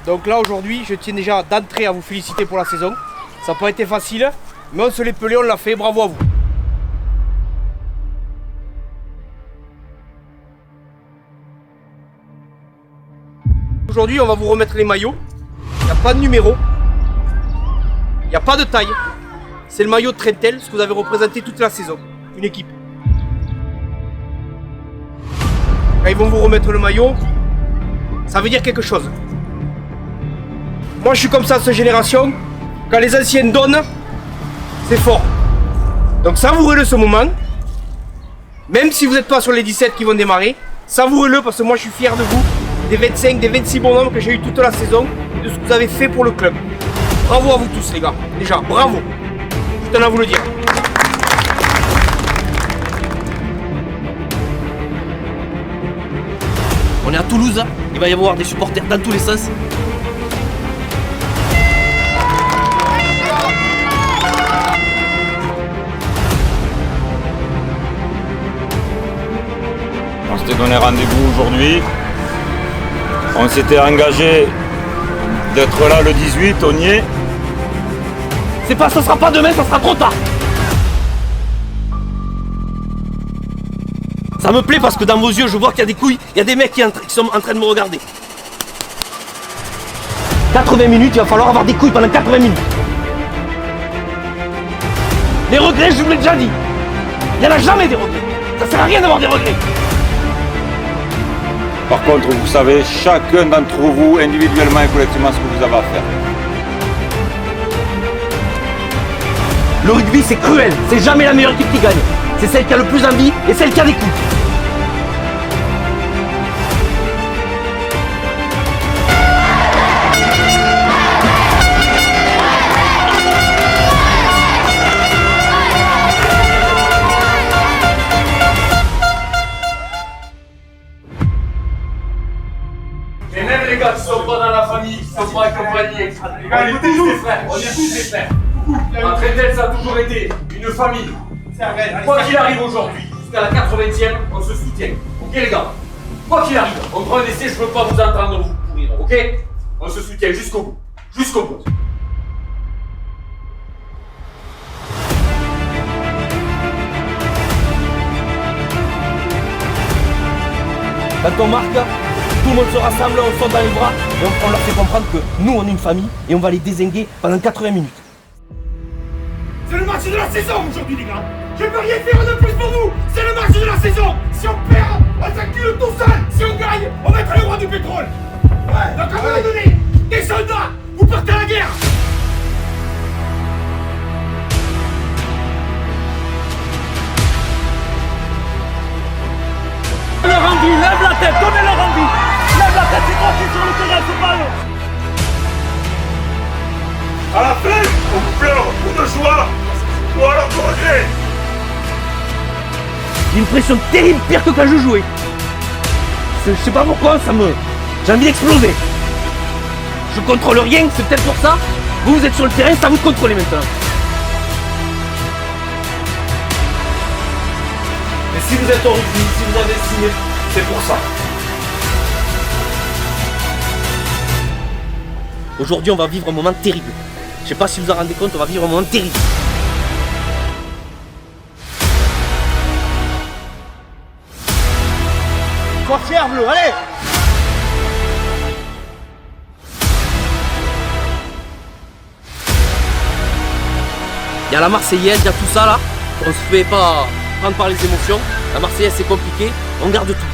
Donc là aujourd'hui, je tiens déjà d'entrée à vous féliciter pour la saison. Ça n'a pas été facile, mais on se l'est pelé, on l'a fait, bravo à vous. Aujourd'hui, on va vous remettre les maillots. Il n'y a pas de numéro, il n'y a pas de taille. C'est le maillot de Trentel, ce que vous avez représenté toute la saison, une équipe. Quand ils vont vous remettre le maillot, ça veut dire quelque chose. Moi je suis comme ça, cette génération, quand les anciens donnent, c'est fort. Donc savourez-le ce moment, même si vous n'êtes pas sur les 17 qui vont démarrer, savourez-le parce que moi je suis fier de vous, des 25, des 26 bonhommes que j'ai eu toute la saison, de ce que vous avez fait pour le club. Bravo à vous tous les gars, déjà, bravo. Je tenais à vous le dire. On est à Toulouse, il va y avoir des supporters dans tous les sens. On s'était donné rendez-vous aujourd'hui. On s'était engagé d'être là le 18, on y est. Ça sera pas demain, ça sera trop tard. Ça me plaît parce que dans vos yeux, je vois qu'il y a des couilles, il y a des mecs qui sont en train de me regarder. 80 minutes, il va falloir avoir des couilles pendant 80 minutes. Les regrets, je vous l'ai déjà dit. Il n'y en a jamais des regrets. Ça sert à rien d'avoir des regrets. Par contre, vous savez, chacun d'entre vous, individuellement et collectivement, ce que vous avez à faire. Le rugby, c'est cruel. C'est jamais la meilleure équipe qui gagne. C'est celle qui a le plus envie et celle qui a des couilles. Et même les gars qui sont pas dans la famille, qui sont pas accompagnés, on est tous des frères, on est tous des frères. Un Trentel, ça a toujours été une famille. Quoi qu'il arrive aujourd'hui, jusqu'à la 80e, on se soutient. Ok les gars? Quoi qu'il arrive, on prend un essai, je veux pas vous entendre vous pourrir, ok? On se soutient jusqu'au bout. Jusqu'au bout. Quand on marque, tout le monde se rassemble, on saute dans les bras et on leur fait comprendre que nous on est une famille et on va les dézinguer pendant 80 minutes. C'est le match de la saison aujourd'hui les gars. Je peux rien faire de plus pour vous. C'est le match de la saison. Si on perd, on s'accule tout seul. Si on gagne, on va être le roi du pétrole. Ouais. Donc à un moment donné, des soldats, vous partez à la guerre. Leur envie, lève la tête, donnez leur envie. Lève la tête, c'est toi qui es sur le terrain, c'est pas eux. À la fin, on pleure ou de joie ou alors de regret. J'ai une pression terrible, pire que quand je jouais. Je sais pas pourquoi, j'ai envie d'exploser. Je contrôle rien, c'est peut-être pour ça. Vous êtes sur le terrain, c'est à vous de contrôler maintenant. Et si vous êtes au rugby, si vous avez signé, c'est pour ça. Aujourd'hui, on va vivre un moment terrible. Je sais pas si vous vous en rendez compte, on va vivre un moment terrible. Sois fier bleu, allez! Il y a la Marseillaise, il y a tout ça là. On se fait pas prendre par les émotions. La Marseillaise c'est compliqué, on garde tout.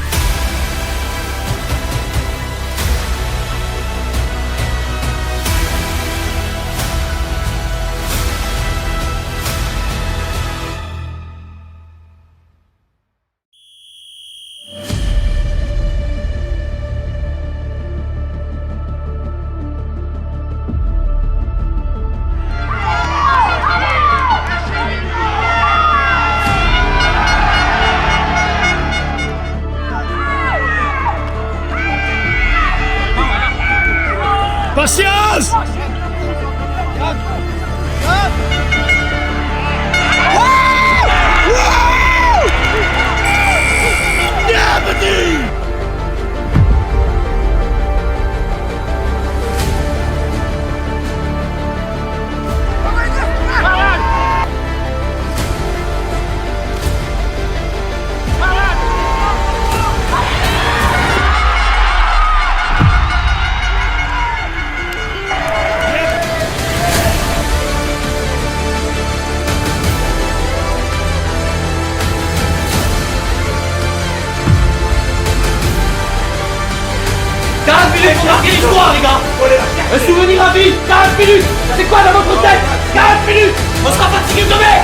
Patience! marquez l'histoire, les gars. Un souvenir à vie, 40 minutes. C'est quoi dans votre tête? 40 minutes. On sera fatigué demain.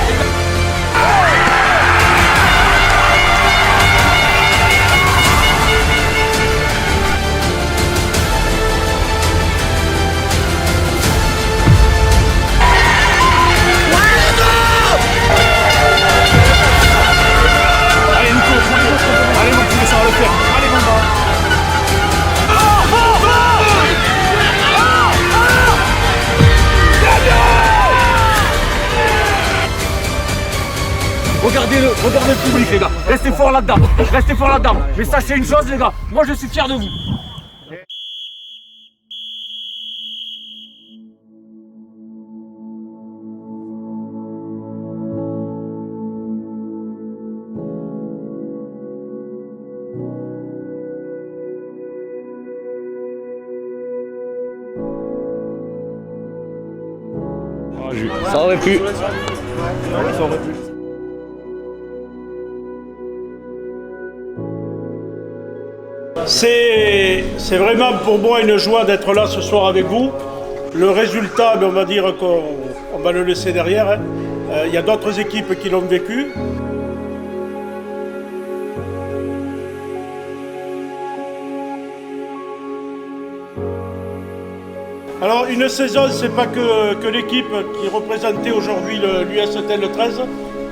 Regardez le public, les gars. Restez fort là-dedans. Restez fort là-dedans. Mais sachez une chose, les gars. Moi, je suis fier de vous. Ça aurait pu. C'est vraiment pour moi une joie d'être là ce soir avec vous. Le résultat, on va dire qu'on va le laisser derrière. Hein. Il y a d'autres équipes qui l'ont vécu. Alors une saison, c'est pas que l'équipe qui représentait aujourd'hui l'USTL 13,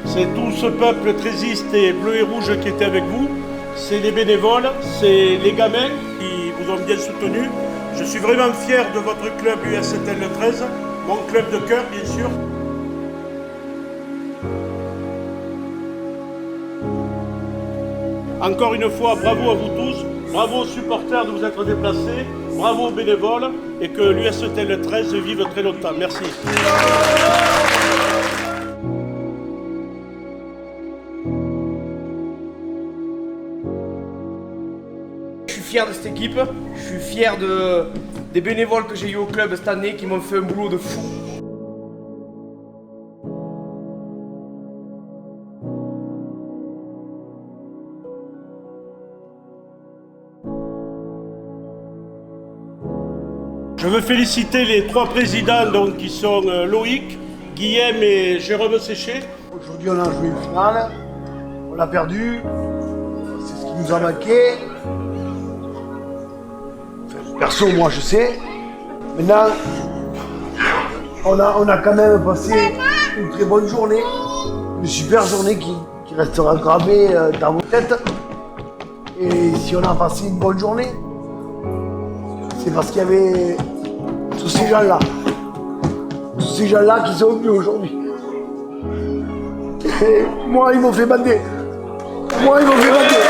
c'est tout ce peuple trésiste et bleu et rouge qui était avec vous. C'est les bénévoles, c'est les gamins qui vous ont bien soutenu. Je suis vraiment fier de votre club USTL 13, mon club de cœur bien sûr. Encore une fois, bravo à vous tous, bravo aux supporters de vous être déplacés, bravo aux bénévoles et que l'USTL 13 vive très longtemps. Merci. Je suis fier de cette équipe, je suis fier des bénévoles que j'ai eu au club cette année qui m'ont fait un boulot de fou. Je veux féliciter les trois présidents donc, qui sont Loïc, Guillaume et Jérôme Séché. Aujourd'hui on a joué une finale, on l'a perdu, c'est ce qui nous a manqué. Enfin, perso moi je sais. Maintenant on a quand même passé une très bonne journée, une super journée qui restera gravée dans vos têtes. Et si on a passé une bonne journée, c'est parce qu'il y avait tous ces gens-là. Tous ces gens-là qui sont venus aujourd'hui. Et moi, ils m'ont fait bander. Moi, ils m'ont fait bander.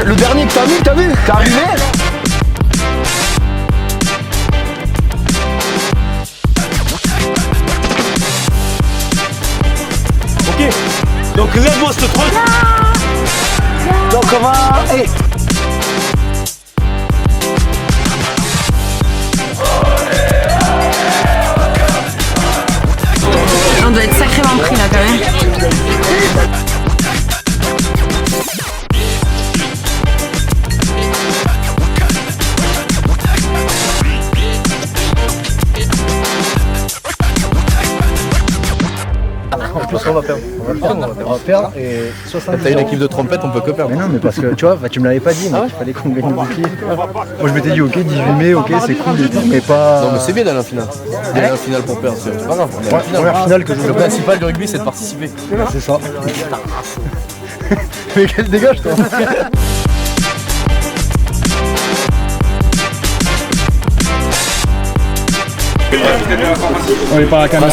Le dernier que t'as vu, t'es arrivé. Ok, donc lève-moi ce truc. Donc on va... Hey. On doit être sacrément pris là quand même. On va perdre et 70. T'as une équipe de trompette, on peut que perdre. Mais non, mais parce que tu vois, tu me l'avais pas dit, mais il fallait qu'on gagne le pied. Moi je m'étais dit, ok, 18 mai, ok, c'est cool et tout, mais pas. Non, mais c'est bien d'aller en finale. D'aller en finale pour perdre, c'est pas grave. Première finale que je joue. Le principal du rugby, c'est de participer. C'est ça. Mais quel dégage, toi. On est pas à la caméra.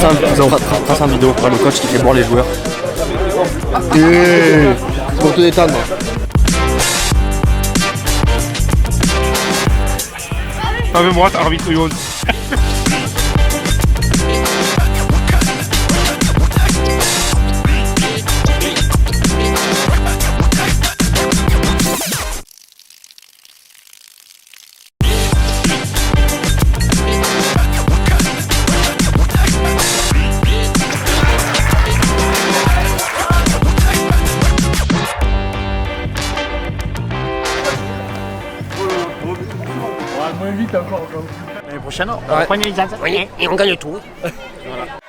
Trace en vidéo, le coach qui fait boire les joueurs. C'est pour te détendre. Avec-moi, arbitre Youn. Moins vite encore. L'année prochaine, on prend les et on gagne tout. Voilà.